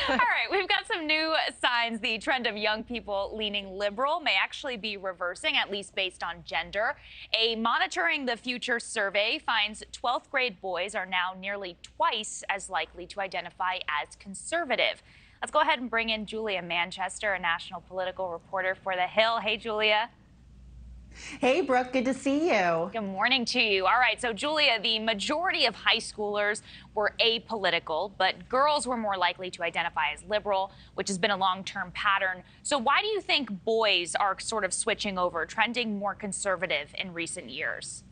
All right, we've got some new signs. The trend of young people leaning liberal may actually be reversing, at least based on gender. A Monitoring the Future survey finds 12th grade boys are now nearly twice as likely to identify as conservative. Let's go ahead and bring in Julia Manchester, a national political reporter for The Hill. Hey, Julia. Hey, Brooke, good to see you. Good morning to you. All right, so Julia, the majority of high schoolers were apolitical, but girls were more likely to identify as liberal, which has been a long-term pattern. So why do you think boys are sort of switching over, trending more conservative in recent years?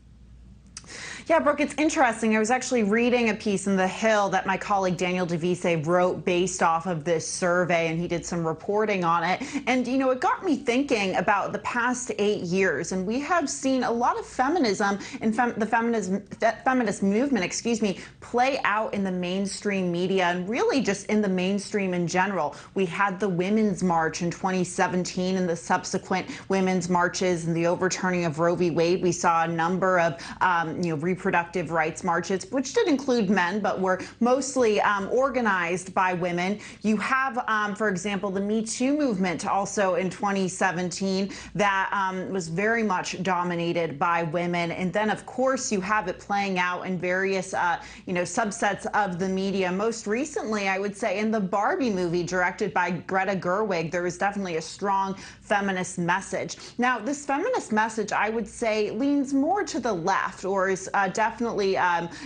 Yeah, Brooke, it's interesting. I was actually reading a piece in The Hill that my colleague Daniel DeVise wrote based off of this survey, and he did some reporting on it. And, you know, it got me thinking about the past 8 years, and we have seen a lot of feminism and the feminist movement, play out in the mainstream media and really just in the mainstream in general. We had the Women's March in 2017 and the subsequent women's marches and the overturning of Roe v. Wade. We saw a number of reproductive rights marches, which did include men, but were mostly organized by women. You have, for example, the Me Too movement also in 2017 that was very much dominated by women. And then, of course, you have it playing out in various, subsets of the media. Most recently, I would say in the Barbie movie directed by Greta Gerwig, there was definitely a strong feminist message. Now, this feminist message, I would say, leans more to the left, or is definitely,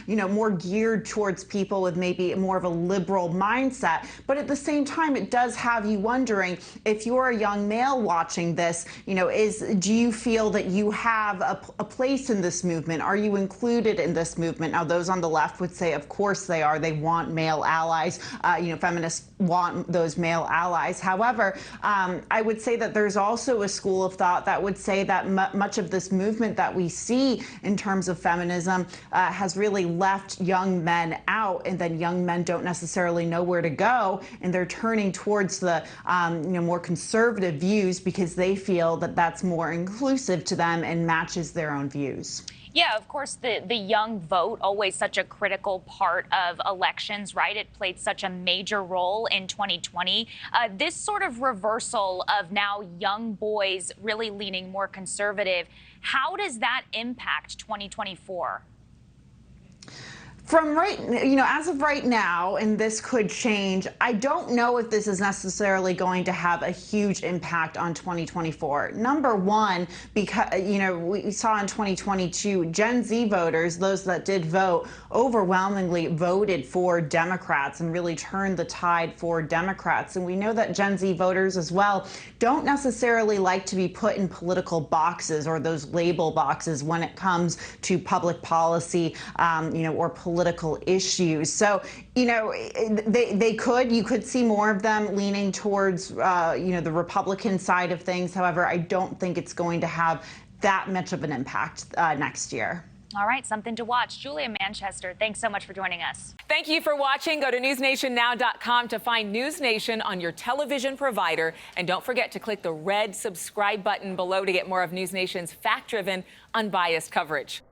more geared towards people with maybe more of a liberal mindset. But at the same time, it does have you wondering, if you're a young male watching this, do you feel that you have a place in this movement? Are you included in this movement? Now, those on the left would say, of course they are. They want male allies. Feminists want those male allies. However, I would say that there's also a school of thought that would say that much of this movement that we see in terms of feminism has really left young men out, and then young men don't necessarily know where to go, and they're turning towards the more conservative views because they feel that that's more inclusive to them and matches their own views. Yeah, of course, the young vote, always such a critical part of elections, right? It played such a major role in 2020. This sort of reversal of now young boys really leaning more conservative, how does that impact 2024? As of right now, and this could change, I don't know if this is necessarily going to have a huge impact on 2024. Number one, because, we saw in 2022, Gen Z voters, those that did vote, overwhelmingly voted for Democrats and really turned the tide for Democrats. And we know that Gen Z voters as well don't necessarily like to be put in political boxes or those label boxes when it comes to public policy, or political issues. So, you could see more of them leaning towards, the Republican side of things. However, I don't think it's going to have that much of an impact next year. All right, something to watch. Julia Manchester, thanks so much for joining us. Thank you for watching. Go to newsnationnow.com to find NewsNation on your television provider. And don't forget to click the red subscribe button below to get more of NewsNation's fact-driven, unbiased coverage.